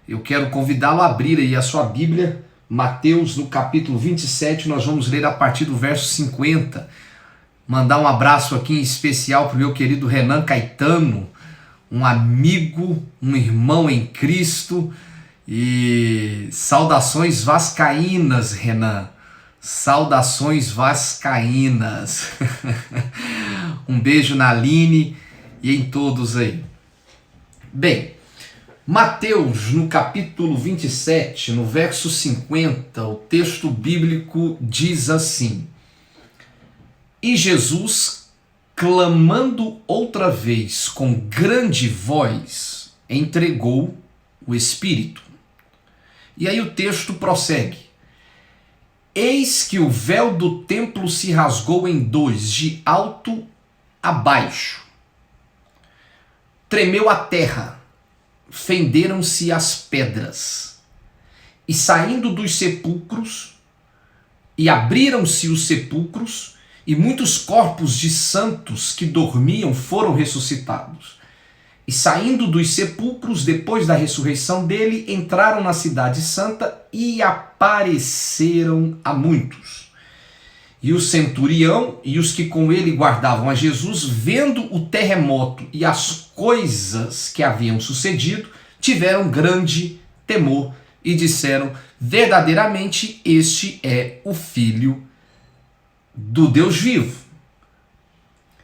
Eu quero convidá-lo a abrir aí a sua Bíblia, Mateus no capítulo 27, nós vamos ler a partir do verso 50. Mandar um abraço aqui em especial para o meu querido Renan Caetano, um amigo, um irmão em Cristo. E saudações vascaínas, Renan. Saudações vascaínas. Um beijo na Aline e em todos aí. Bem, Mateus, no capítulo 27, no verso 50, o texto bíblico diz assim: E Jesus, clamando outra vez com grande voz, entregou o Espírito. E aí o texto prossegue: Eis que o véu do templo se rasgou em dois, de alto a baixo. Tremeu a terra, fenderam-se as pedras, e saindo dos sepulcros, e abriram-se os sepulcros, e muitos corpos de santos que dormiam foram ressuscitados. E saindo dos sepulcros, depois da ressurreição dele, entraram na cidade santa e apareceram a muitos. E o centurião e os que com ele guardavam a Jesus, vendo o terremoto e as coisas que haviam sucedido, tiveram grande temor e disseram: verdadeiramente este é o Filho do Deus vivo.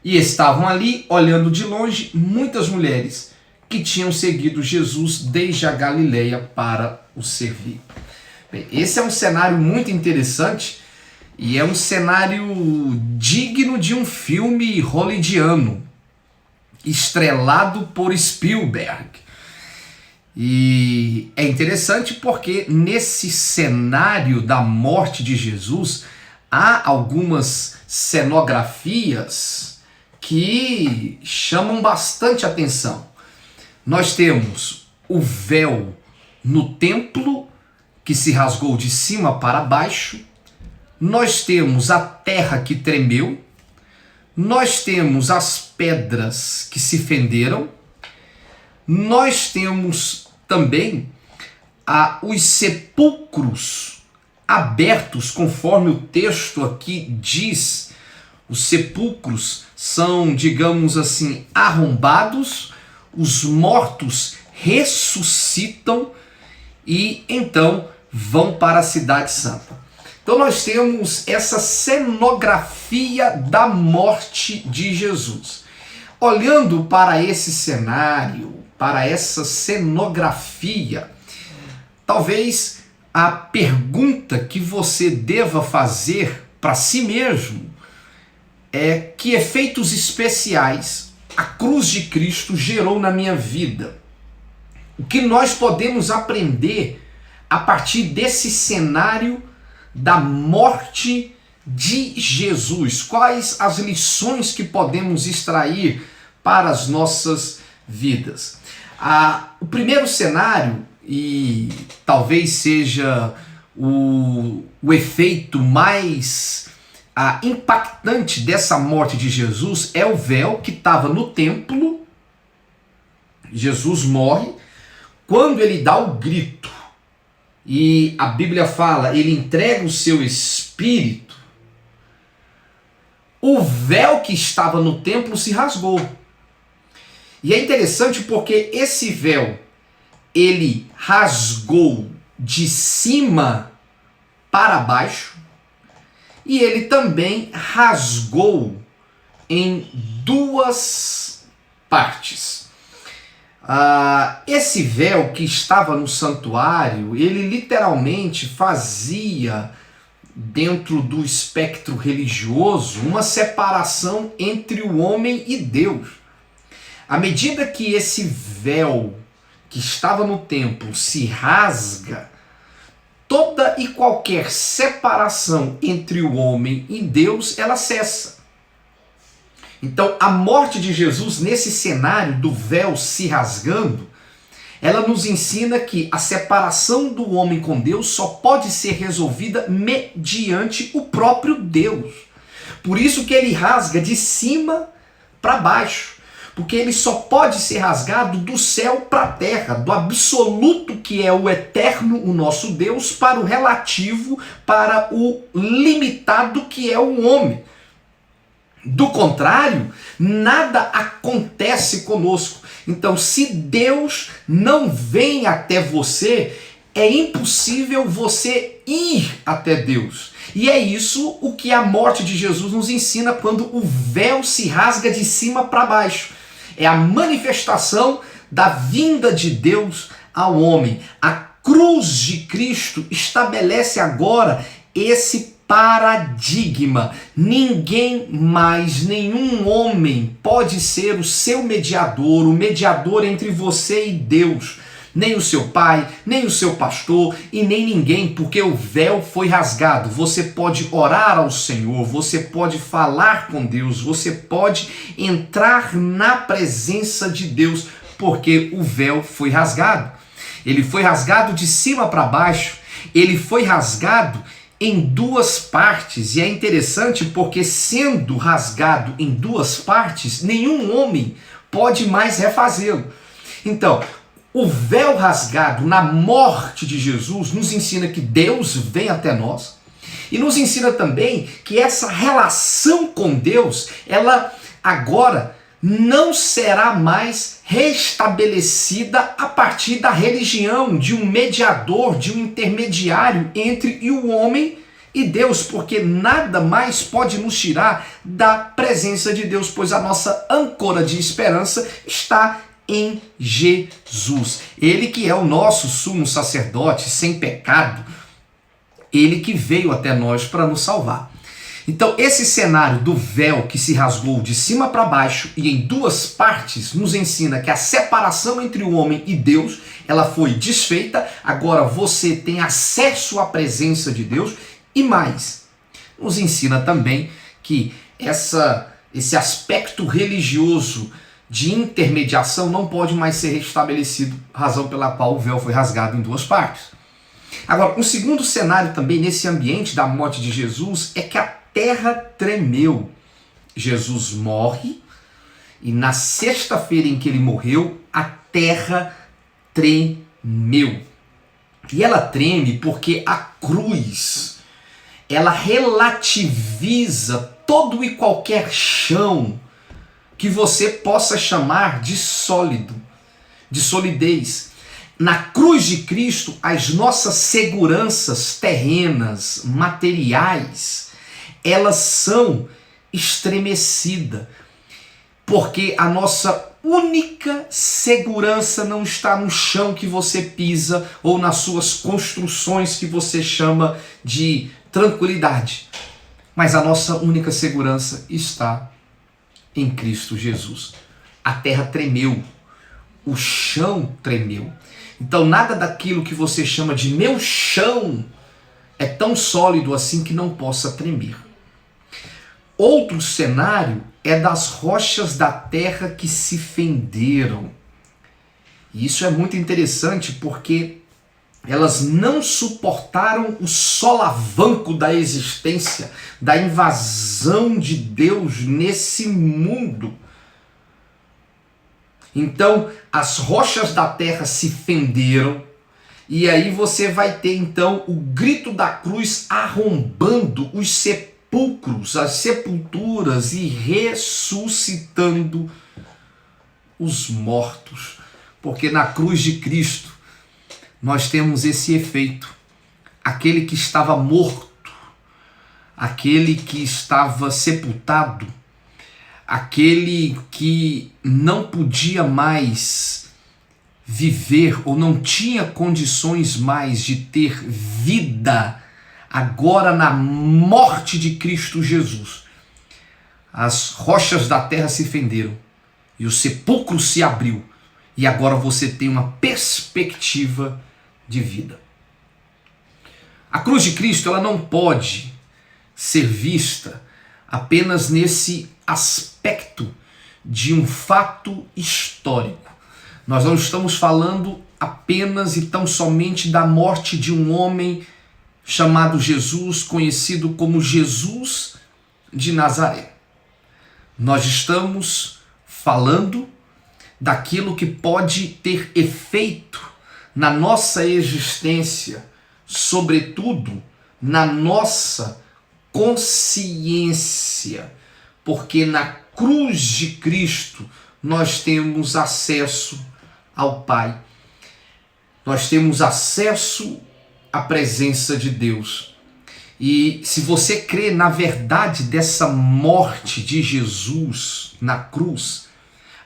E estavam ali, olhando de longe, muitas mulheres que tinham seguido Jesus desde a Galileia para o servir. Bem, esse é um cenário muito interessante e é um cenário digno de um filme hollywoodiano, estrelado por Spielberg. E é interessante porque nesse cenário da morte de Jesus há algumas cenografias que chamam bastante atenção. Nós temos o véu no templo que se rasgou de cima para baixo, nós temos a terra que tremeu, nós temos as pedras que se fenderam, nós temos também os sepulcros abertos, conforme o texto aqui diz. Os sepulcros são, digamos assim, arrombados, os mortos ressuscitam e então vão para a cidade santa. Então nós temos essa cenografia da morte de Jesus. Olhando para esse cenário, para essa cenografia, talvez a pergunta que você deva fazer para si mesmo é: que efeitos especiais a cruz de Cristo gerou na minha vida? O que nós podemos aprender a partir desse cenário da morte de Jesus? Quais as lições que podemos extrair para as nossas vidas? O primeiro cenário, e talvez seja o efeito mais impactante dessa morte de Jesus, é o véu que estava no templo. Jesus morre. Quando ele dá o grito, e a Bíblia fala, ele entrega o seu espírito, o véu que estava no templo se rasgou. E é interessante porque esse véu, ele rasgou de cima para baixo, e ele também rasgou em duas partes. Esse véu que estava no santuário, ele literalmente fazia, dentro do espectro religioso, uma separação entre o homem e Deus. À medida que esse véu que estava no templo se rasga, toda e qualquer separação entre o homem e Deus, ela cessa. Então, a morte de Jesus, nesse cenário do véu se rasgando, ela nos ensina que a separação do homem com Deus só pode ser resolvida mediante o próprio Deus. Por isso que ele rasga de cima para baixo. porque ele só pode ser rasgado do céu para a terra, do absoluto que é o eterno, o nosso Deus, para o relativo, para o limitado que é o homem. Do contrário, nada acontece conosco. Então, se Deus não vem até você, é impossível você ir até Deus. E é isso o que a morte de Jesus nos ensina quando o véu se rasga de cima para baixo. É a manifestação da vinda de Deus ao homem. A cruz de Cristo estabelece agora esse paradigma. Ninguém mais, nenhum homem pode ser o seu mediador, o mediador entre você e Deus. Nem o seu pai, nem o seu pastor e nem ninguém, porque o véu foi rasgado. Você pode orar ao Senhor, você pode falar com Deus, você pode entrar na presença de Deus, porque o véu foi rasgado. Ele foi rasgado de cima para baixo, ele foi rasgado em duas partes, e é interessante porque, sendo rasgado em duas partes, nenhum homem pode mais refazê-lo. Então, o véu rasgado na morte de Jesus nos ensina que Deus vem até nós e nos ensina também que essa relação com Deus, ela agora não será mais restabelecida a partir da religião, de um mediador, de um intermediário entre o homem e Deus, porque nada mais pode nos tirar da presença de Deus, pois a nossa âncora de esperança está em Jesus. Ele que é o nosso sumo sacerdote sem pecado, ele que veio até nós para nos salvar. Então, esse cenário do véu que se rasgou de cima para baixo e em duas partes nos ensina que a separação entre o homem e Deus, ela foi desfeita. Agora você tem acesso à presença de Deus e mais, nos ensina também que esse aspecto religioso de intermediação não pode mais ser restabelecido, razão pela qual o véu foi rasgado em duas partes. Agora, um segundo cenário também nesse ambiente da morte de Jesus é que a terra tremeu. Jesus morre e na sexta-feira em que ele morreu, a terra tremeu. E ela treme porque a cruz, ela relativiza todo e qualquer chão que você possa chamar de sólido, de solidez. Na cruz de Cristo, as nossas seguranças terrenas, materiais, elas são estremecidas, porque a nossa única segurança não está no chão que você pisa ou nas suas construções que você chama de tranquilidade, mas a nossa única segurança está em Cristo Jesus. A terra tremeu, o chão tremeu. Então nada daquilo que você chama de meu chão é tão sólido assim que não possa tremer. Outro cenário é das rochas da terra que se fenderam. E isso é muito interessante porque elas não suportaram o solavanco da existência, da invasão de Deus nesse mundo. Então, as rochas da terra se fenderam, e aí você vai ter então o grito da cruz arrombando os sepulcros, as sepulturas e ressuscitando os mortos. Porque na cruz de Cristo nós temos esse efeito. Aquele que estava morto, aquele que estava sepultado, aquele que não podia mais viver ou não tinha condições mais de ter vida, agora na morte de Cristo Jesus, as rochas da terra se fenderam e o sepulcro se abriu e agora você tem uma perspectiva de vida. A cruz de Cristo, ela não pode ser vista apenas nesse aspecto de um fato histórico. Nós não estamos falando apenas e tão somente da morte de um homem chamado Jesus, conhecido como Jesus de Nazaré. Nós estamos falando daquilo que pode ter efeito na nossa existência, sobretudo na nossa consciência, porque na cruz de Cristo nós temos acesso ao Pai. Nós temos acesso à presença de Deus. E se você crê na verdade dessa morte de Jesus na cruz,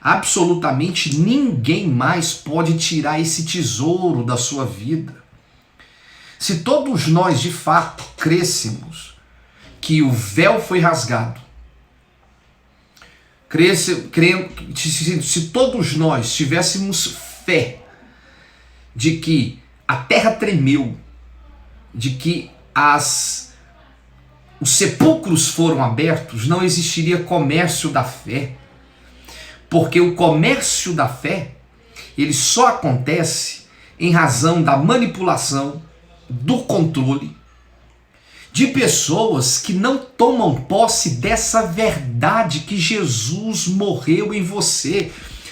absolutamente ninguém mais pode tirar esse tesouro da sua vida. Se todos nós de fato crêssemos que o véu foi rasgado, se todos nós tivéssemos fé de que a terra tremeu, de que os sepulcros foram abertos, não existiria comércio da fé. Porque o comércio da fé, ele só acontece em razão da manipulação, do controle, de pessoas que não tomam posse dessa verdade que Jesus morreu em você.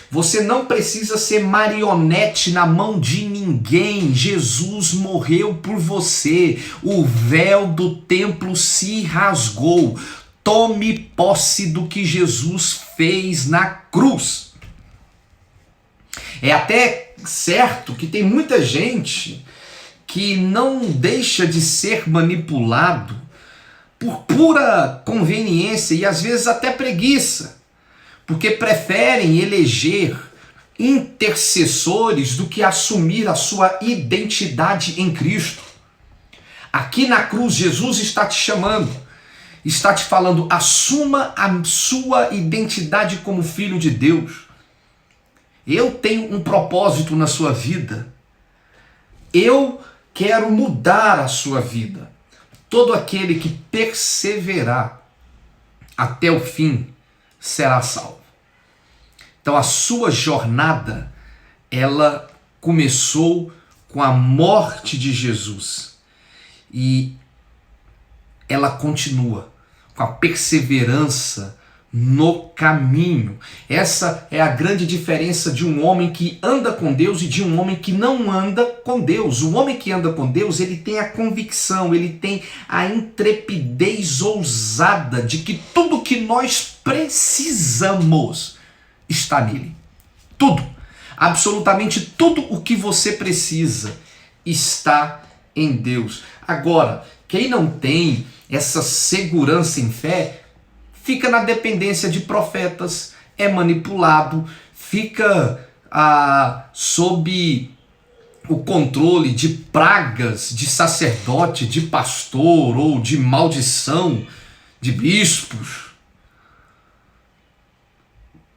Você não precisa ser marionete na mão de ninguém. Jesus morreu por você. O véu do templo se rasgou. Tome posse do que Jesus fez na cruz. É até certo que tem muita gente que não deixa de ser manipulado por pura conveniência e às vezes até preguiça, porque preferem eleger intercessores do que assumir a sua identidade em Cristo. Aqui na cruz, Jesus está te chamando, está te falando: assuma a sua identidade como filho de Deus. Eu tenho um propósito na sua vida. Eu quero mudar a sua vida. Todo aquele que perseverar até o fim será salvo. Então a sua jornada, ela começou com a morte de Jesus e ela continua com a perseverança no caminho. Essa é a grande diferença de um homem que anda com Deus e de um homem que não anda com Deus. O homem que anda com Deus, ele tem a convicção, ele tem a intrepidez ousada de que tudo que nós precisamos está nele. Tudo, absolutamente tudo o que você precisa está em Deus. Agora, quem não tem essa segurança em fé, fica na dependência de profetas, é manipulado, fica sob o controle de pragas de sacerdote, de pastor ou de maldição de bispos,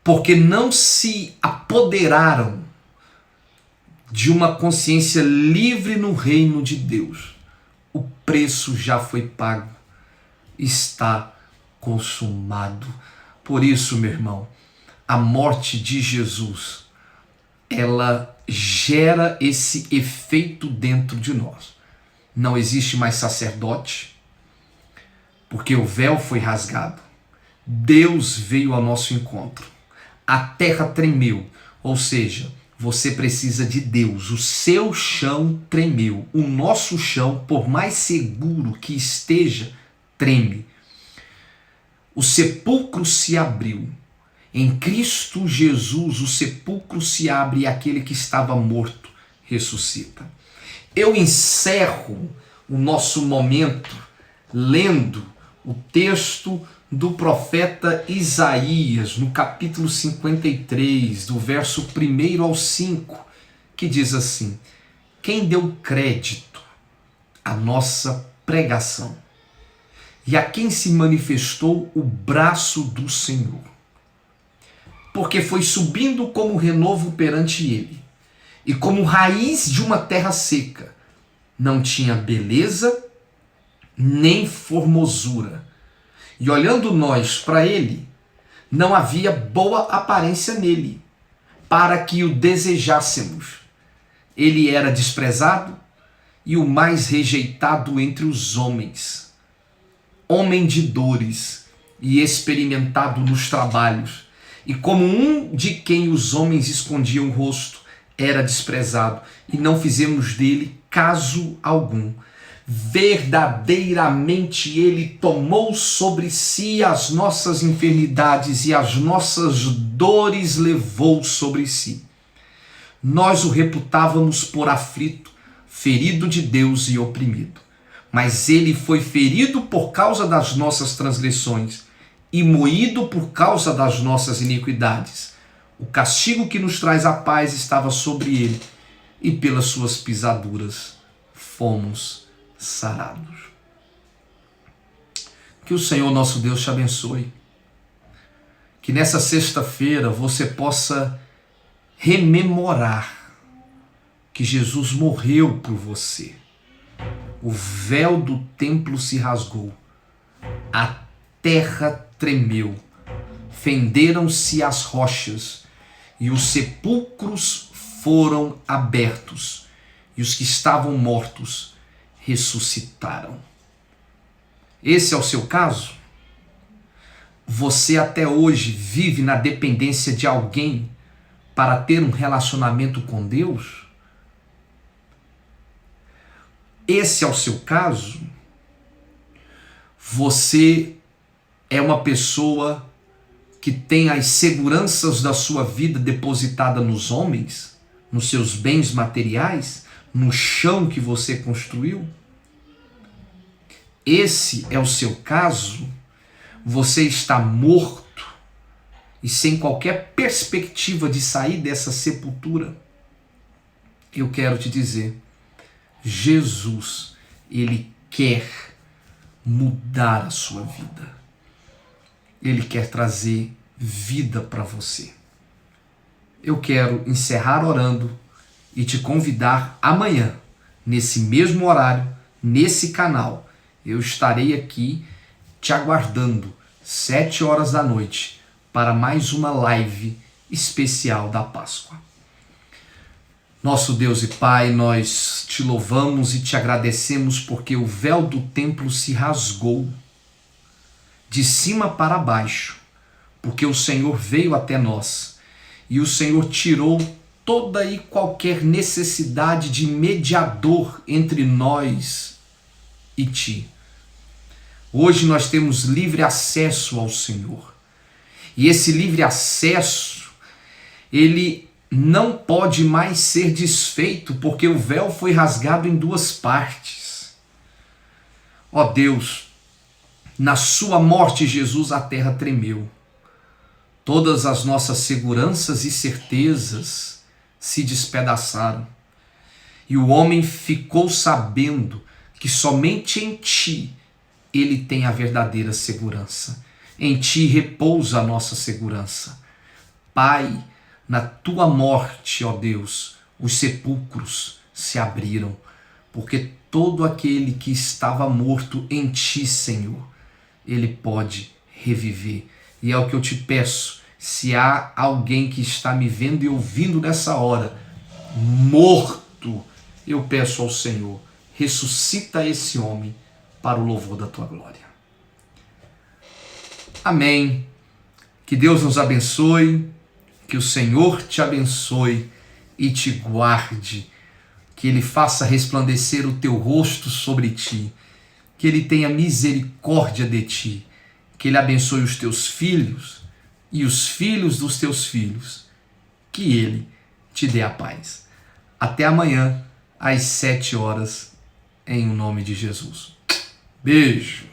porque não se apoderaram de uma consciência livre no reino de Deus. O preço já foi pago, está consumado. Por isso, meu irmão, a morte de Jesus, ela gera esse efeito dentro de nós. Não existe mais sacerdote, porque o véu foi rasgado. Deus veio ao nosso encontro. A terra tremeu, ou seja, você precisa de Deus. O seu chão tremeu. O nosso chão, por mais seguro que esteja, treme. O sepulcro se abriu. Em Cristo Jesus, o sepulcro se abre e aquele que estava morto ressuscita. Eu encerro o nosso momento lendo o texto do profeta Isaías, no capítulo 53, do verso 1 ao 5, que diz assim: quem deu crédito à nossa pregação? E a quem se manifestou o braço do Senhor? Porque foi subindo como renovo perante ele, e como raiz de uma terra seca, não tinha beleza nem formosura. E olhando nós para ele, não havia boa aparência nele, para que o desejássemos. Ele era desprezado e o mais rejeitado entre os homens, homem de dores e experimentado nos trabalhos, e como um de quem os homens escondiam o rosto, era desprezado, e não fizemos dele caso algum. Verdadeiramente ele tomou sobre si as nossas enfermidades e as nossas dores levou sobre si. Nós o reputávamos por aflito, ferido de Deus e oprimido. Mas ele foi ferido por causa das nossas transgressões e moído por causa das nossas iniquidades. O castigo que nos traz a paz estava sobre ele, e pelas suas pisaduras fomos sarados. Que o Senhor nosso Deus te abençoe. Que nessa sexta-feira você possa rememorar que Jesus morreu por você. O véu do templo se rasgou, a terra tremeu, fenderam-se as rochas e os sepulcros foram abertos, e os que estavam mortos ressuscitaram. Esse é o seu caso? Você até hoje vive na dependência de alguém para ter um relacionamento com Deus? Esse é o seu caso? Você é uma pessoa que tem as seguranças da sua vida depositada nos homens, nos seus bens materiais, no chão que você construiu? Esse é o seu caso? Você está morto e sem qualquer perspectiva de sair dessa sepultura? Eu quero te dizer, Jesus, ele quer mudar a sua vida. Ele quer trazer vida para você. Eu quero encerrar orando e te convidar amanhã, nesse mesmo horário, nesse canal. Eu estarei aqui te aguardando, 7 horas da noite, para mais uma live especial da Páscoa. Nosso Deus e Pai, nós te louvamos e te agradecemos porque o véu do templo se rasgou de cima para baixo, porque o Senhor veio até nós e o Senhor tirou toda e qualquer necessidade de mediador entre nós e ti. Hoje nós temos livre acesso ao Senhor. E esse livre acesso, ele não pode mais ser desfeito, porque o véu foi rasgado em 2 partes. Ó Deus, na sua morte, Jesus, a terra tremeu. Todas as nossas seguranças e certezas se despedaçaram. E o homem ficou sabendo que somente em ti ele tem a verdadeira segurança. Em ti repousa a nossa segurança. Pai, na tua morte, ó Deus, os sepulcros se abriram, porque todo aquele que estava morto em ti, Senhor, ele pode reviver. E é o que eu te peço, se há alguém que está me vendo e ouvindo nessa hora, morto, eu peço ao Senhor, ressuscita esse homem para o louvor da tua glória. Amém. Que Deus nos abençoe, que o Senhor te abençoe e te guarde, que Ele faça resplandecer o teu rosto sobre ti, que Ele tenha misericórdia de ti, que Ele abençoe os teus filhos e os filhos dos teus filhos, que Ele te dê a paz. Até amanhã, às 7 horas, em nome de Jesus. Beijo.